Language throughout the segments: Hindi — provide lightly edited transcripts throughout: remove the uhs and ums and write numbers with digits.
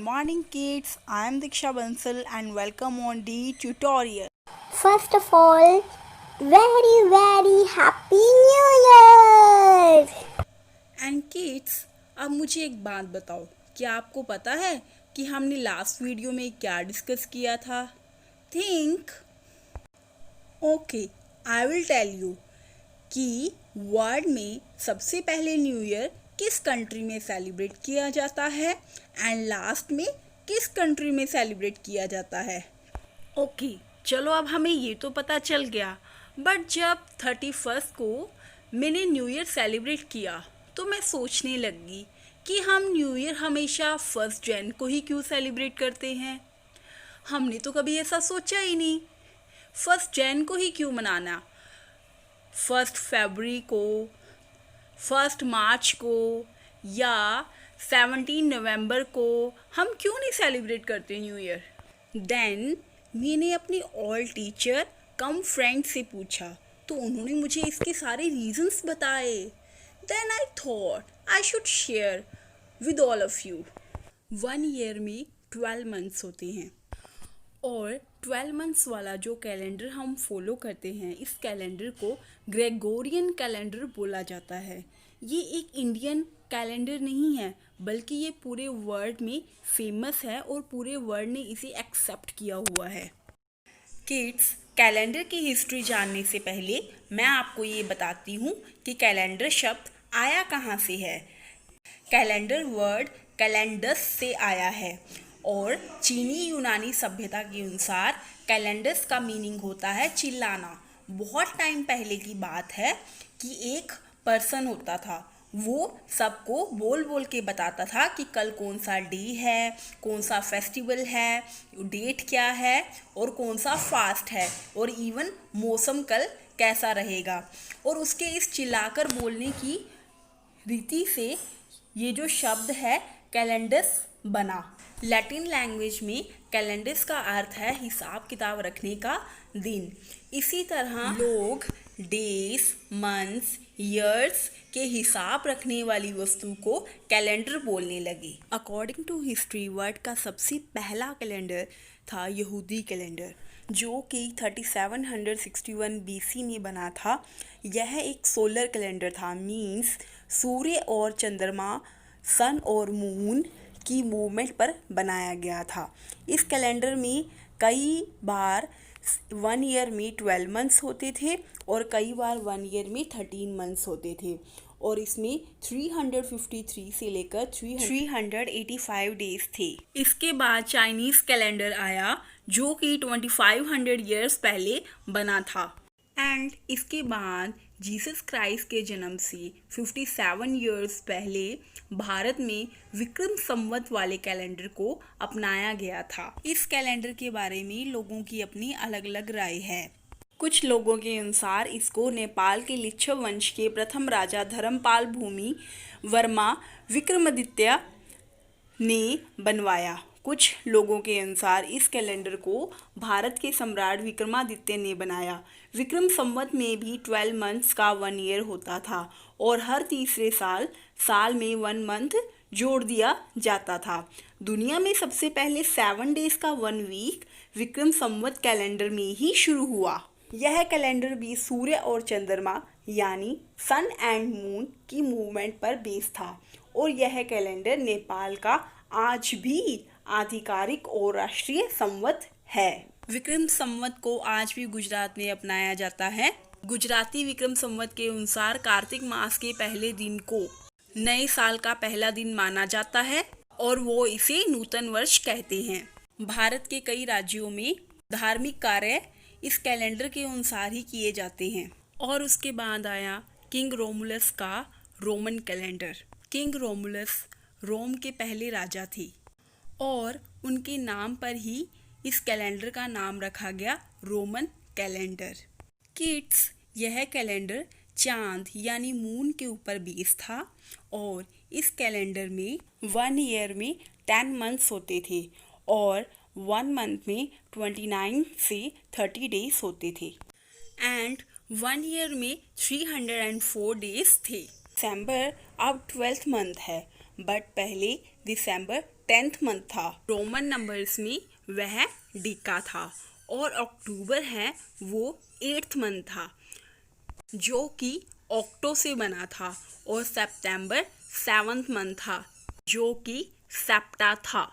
Morning kids, I am Diksha Bansal and welcome on the tutorial. First of all, very happy New Year! And kids, अब मुझे एक बात बताओ, क्या आपको पता है कि हमने लास्ट वीडियो में क्या डिस्कस किया था? Think. Okay, I will tell you कि वर्ल्ड में सबसे पहले न्यू ईयर किस कंट्री में सेलिब्रेट किया जाता है एंड लास्ट में किस कंट्री में सेलिब्रेट किया जाता है। ओके, चलो अब हमें ये तो पता चल गया, बट जब 31st को मैंने न्यू ईयर सेलिब्रेट किया तो मैं सोचने लगी कि हम न्यू ईयर हमेशा 1 जन को ही क्यों सेलिब्रेट करते हैं। हमने तो कभी ऐसा सोचा ही नहीं। 1 जन को ही क्यों मनाना, 1 फरवरी को, 1 मार्च को या 17 नवंबर को हम क्यों नहीं सेलिब्रेट करते न्यू ईयर। देन मैंने अपनी ऑल टीचर कम फ्रेंड से पूछा तो उन्होंने मुझे इसके सारे रीजंस बताए। Then I thought I should share with all of you. 1 year में 12 मंथ्स होते हैं और 12 मंथ्स वाला जो कैलेंडर हम फॉलो करते हैं, इस कैलेंडर को ग्रेगोरियन कैलेंडर बोला जाता है। ये एक इंडियन कैलेंडर नहीं है, बल्कि ये पूरे वर्ल्ड में फेमस है और पूरे वर्ल्ड ने इसे एक्सेप्ट किया हुआ है। किड्स, कैलेंडर की हिस्ट्री जानने से पहले मैं आपको ये बताती हूँ कि कैलेंडर शब्द आया कहाँ से है। कैलेंडर वर्ड कैलेंडस से आया है और चीनी यूनानी सभ्यता के अनुसार कैलेंडस का मीनिंग होता है चिल्लाना। बहुत टाइम पहले की बात है कि एक पर्सन होता था, वो सबको बोल बोल के बताता था कि कल कौन सा डे है, कौन सा फेस्टिवल है, डेट क्या है और कौन सा फास्ट है और इवन मौसम कल कैसा रहेगा। और उसके इस चिल्लाकर बोलने की रीति से ये जो शब्द है कैलेंडस बना। लैटिन लैंग्वेज में कैलेंडस का अर्थ है हिसाब किताब रखने का दिन। इसी तरह लोग डेज, मंथ्स, ईयर्स के हिसाब रखने वाली वस्तु को कैलेंडर बोलने लगे। अकॉर्डिंग टू हिस्ट्री वर्ल्ड का सबसे पहला कैलेंडर था यहूदी कैलेंडर, जो कि 3761 BC में बना था। यह एक सोलर कैलेंडर था, मीन्स सूर्य और चंद्रमा, सन और मून की मूवमेंट पर बनाया गया था। इस कैलेंडर में कई बार 1 ईयर में 12 मंथ्स होते थे और कई बार 1 ईयर में 13 मंथ्स होते थे और इसमें 353 से लेकर 385 डेज थे। इसके बाद चाइनीज कैलेंडर आया, जो कि 2500 ईयर्स पहले बना था। एंड इसके बाद जीसस क्राइस्ट के जन्म से 57 ईयर्स पहले भारत में विक्रम संवत वाले कैलेंडर को अपनाया गया था। इस कैलेंडर के बारे में लोगों की अपनी अलग अलग राय है। कुछ लोगों के अनुसार इसको नेपाल के लिच्छव वंश के प्रथम राजा धर्मपाल भूमि वर्मा विक्रमादित्य ने बनवाया। कुछ लोगों के अनुसार इस कैलेंडर को भारत के सम्राट विक्रमादित्य ने बनाया। विक्रम संवत में भी 12 मंथ्स का 1 ईयर होता था और हर तीसरे साल में 1 मंथ जोड़ दिया जाता था। दुनिया में सबसे पहले 7 डेज का 1 वीक विक्रम संवत कैलेंडर में ही शुरू हुआ। यह कैलेंडर भी सूर्य और चंद्रमा यानी सन एंड मून की मूवमेंट पर बेस्ड था और यह कैलेंडर नेपाल का आज भी आधिकारिक और राष्ट्रीय संवत है। विक्रम संवत को आज भी गुजरात में अपनाया जाता है। गुजराती विक्रम संवत के अनुसार कार्तिक मास के पहले दिन को नए साल का पहला दिन माना जाता है और वो इसे नूतन वर्ष कहते हैं। भारत के कई राज्यों में धार्मिक कार्य इस कैलेंडर के अनुसार ही किए जाते हैं। और उसके बाद आया किंग रोमुलस का रोमन कैलेंडर। किंग रोमुलस रोम के पहले राजा थे और उनके नाम पर ही इस कैलेंडर का नाम रखा गया रोमन कैलेंडर। किड्स, यह कैलेंडर चांद यानी मून के ऊपर बेस्ड था और इस कैलेंडर में 1 ईयर में 10 मंथ्स होते थे और 1 मंथ में 29 से 30 डेज होते थे एंड 1 ईयर में 304 डेज थे। दिसंबर अब 12th मंथ है, बट पहले दिसंबर 10th मंथ था। रोमन नंबर्स में वह डिका था और अक्टूबर है वो 8th मंथ था जो कि ऑक्टो से बना था और सितंबर 7th मंथ था जो कि सेप्टा था।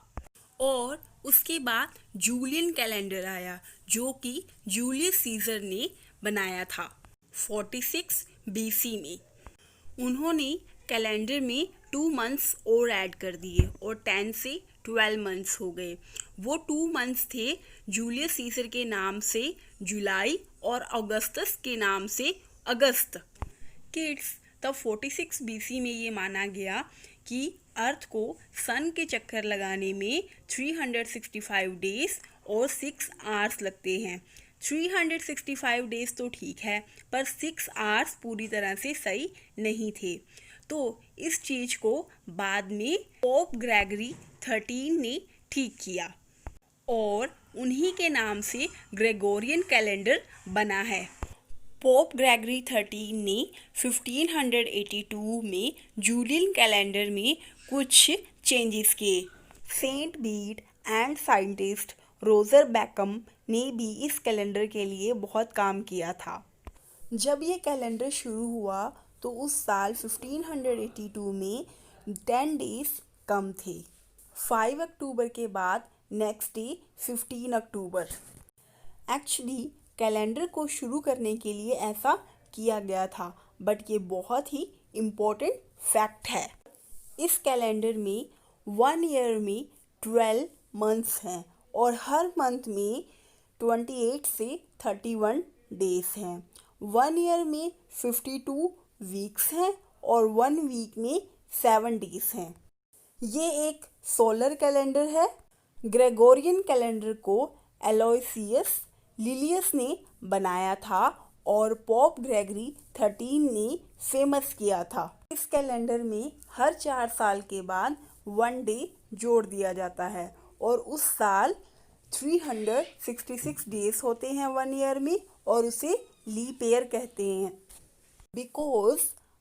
और उसके बाद जूलियन कैलेंडर आया जो कि जूलियस सीजर ने बनाया था 46 BC में। उन्होंने कैलेंडर में 2 मंथ्स और ऐड कर दिए और 10 से 12 मंथ्स हो गए। वो 2 मंथ्स थे जूलियस सीजर के नाम से जुलाई और अगस्तस के नाम से अगस्त। किड्स, तब 46 BC में ये माना गया कि अर्थ को सन के चक्कर लगाने में 365 डेज और 6 आवर्स लगते हैं। 365 डेज तो ठीक है, पर 6 आवर्स पूरी तरह से सही नहीं थे। तो इस चीज़ को बाद में पोप ग्रेगरी 13 ने ठीक किया और उन्हीं के नाम से ग्रेगोरियन कैलेंडर बना है। पोप ग्रेगरी 13 ने 1582 में जूलियन कैलेंडर में कुछ चेंजेस किए। Saint Bede and scientist Roger Bacon ने भी इस कैलेंडर के लिए बहुत काम किया था। जब ये कैलेंडर शुरू हुआ तो उस साल 1582 में 10 डेज कम थे। 5 अक्टूबर के बाद नेक्स्ट डे 15 अक्टूबर। एक्चुअली कैलेंडर को शुरू करने के लिए ऐसा किया गया था, बट ये बहुत ही इम्पोर्टेंट फैक्ट है। इस कैलेंडर में 1 ईयर में 12 मंथ्स हैं और हर मंथ में 28 से 31 डेज हैं। 1 ईयर में 52 वीक्स हैं और 1 वीक में 7 डेज हैं। ये एक सोलर कैलेंडर है। ग्रेगोरियन कैलेंडर को एलोयसियस लिलियस ने बनाया था और पोप ग्रेगरी 13 ने फेमस किया था। इस कैलेंडर में हर 4 साल के बाद 1 डे जोड़ दिया जाता है और उस साल 366 डेज होते हैं 1 ईयर में और उसे लीप ईयर कहते हैं। बिकॉज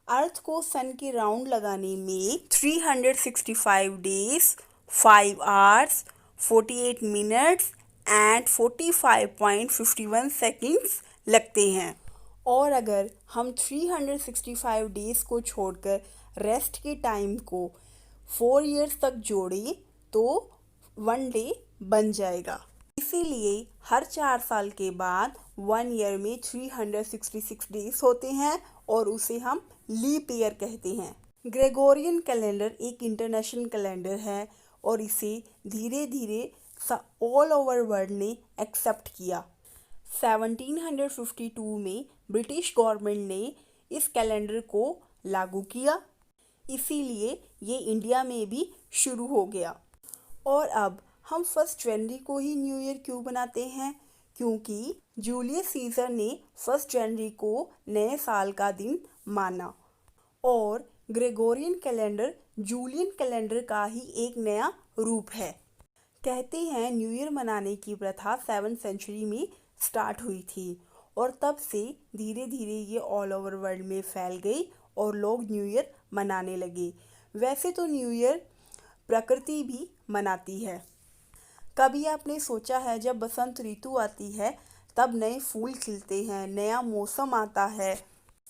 अर्थ को सन के राउंड लगाने में 365 days, 5 hours, 48 minutes and 45.51 seconds लगते हैं। और अगर हम 365 डेज को छोड़कर रेस्ट के टाइम को 4 इयर्स तक जोड़ें तो 1 डे बन जाएगा। इसीलिए हर 4 साल के बाद 1 ईयर में 366 डेज होते हैं और उसे हम लीप ईयर कहते हैं। ग्रेगोरियन कैलेंडर एक इंटरनेशनल कैलेंडर है और इसे धीरे धीरे ऑल ओवर वर्ल्ड ने एक्सेप्ट किया। 1752 में ब्रिटिश गवर्नमेंट ने इस कैलेंडर को लागू किया, इसीलिए ये इंडिया में भी शुरू हो गया। और अब हम 1 जनवरी को ही न्यू ईयर क्यों बनाते हैं? क्योंकि जूलियस सीजर ने 1 जनवरी को नए साल का दिन माना और ग्रेगोरियन कैलेंडर जूलियन कैलेंडर का ही एक नया रूप है। कहते हैं न्यू ईयर मनाने की प्रथा 7th सेंचुरी में स्टार्ट हुई थी और तब से धीरे धीरे ये ऑल ओवर वर्ल्ड में फैल गई और लोग न्यू ईयर मनाने लगे। वैसे तो न्यू ईयर प्रकृति भी मनाती है। कभी आपने सोचा है जब बसंत ऋतु आती है तब नए फूल खिलते हैं, नया मौसम आता है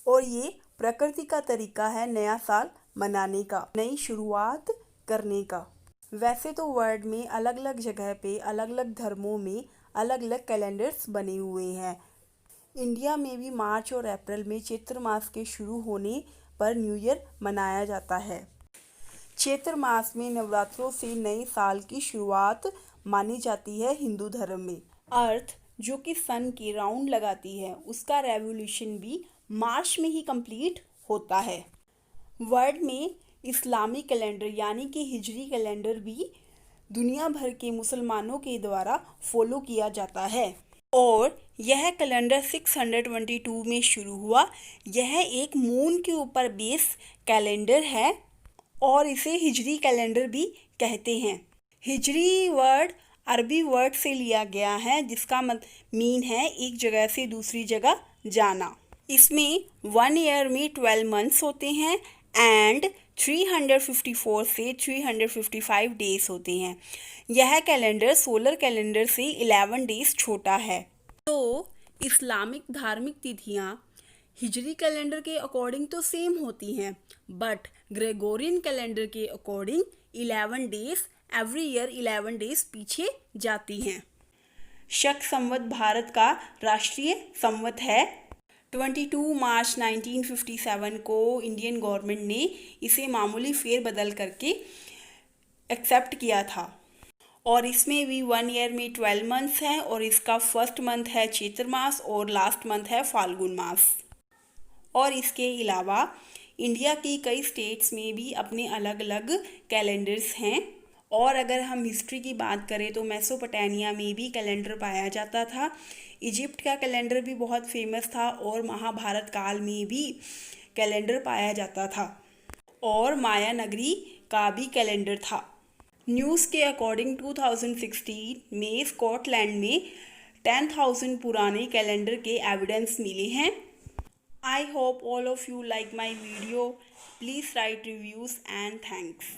और ये प्रकृति का तरीका है नया साल मनाने का, नई शुरुआत करने का। वैसे तो वर्ल्ड में अलग अलग जगह पे अलग अलग धर्मों में अलग अलग कैलेंडर्स बने हुए हैं। इंडिया में भी मार्च और अप्रैल में चैत्र मास के शुरू होने पर न्यू ईयर मनाया जाता है। चैत्र मास में नवरात्रों से नए साल की शुरुआत मानी जाती है हिंदू धर्म में। अर्थ जो कि सन के राउंड लगाती है उसका रेवोल्यूशन भी मार्च में ही कंप्लीट होता है। वर्ल्ड में इस्लामिक कैलेंडर यानी कि हिजरी कैलेंडर भी दुनिया भर के मुसलमानों के द्वारा फॉलो किया जाता है और यह कैलेंडर 622 में शुरू हुआ। यह एक मून के ऊपर बेस कैलेंडर है और इसे हिजरी कैलेंडर भी कहते हैं। हिजरी वर्ड अरबी वर्ड से लिया गया है जिसका मीन है एक जगह से दूसरी जगह जाना। इसमें 1 ईयर में 12 मंथ्स होते हैं एंड 354 से 355 डेज होते हैं। यह कैलेंडर सोलर कैलेंडर से 11 डेज छोटा है। तो इस्लामिक धार्मिक तिथियाँ हिजरी कैलेंडर के अकॉर्डिंग तो सेम होती हैं, बट ग्रेगोरियन कैलेंडर के according 11 days every year 11 days पीछे जाती हैं। शक संवत भारत का राष्ट्रीय संवत है। 22 मार्च 1957 को इंडियन गवर्नमेंट ने इसे मामूली फेरबदल करके एक्सेप्ट किया था और इसमें भी 1 ईयर में 12 मंथ्स हैं और इसका फर्स्ट मंथ है चैत्र मास और लास्ट मंथ है फाल्गुन मास। और इसके अलावा इंडिया की कई स्टेट्स में भी अपने अलग अलग कैलेंडर्स हैं। और अगर हम हिस्ट्री की बात करें तो मेसोपोटामिया में भी कैलेंडर पाया जाता था। इजिप्ट का कैलेंडर भी बहुत फेमस था और महाभारत काल में भी कैलेंडर पाया जाता था और माया नगरी का भी कैलेंडर था। न्यूज़ के अकॉर्डिंग 2016 में स्कॉटलैंड में 10,000 पुराने कैलेंडर के एविडेंस मिले हैं। I hope all of you like my video. Please write reviews and thanks.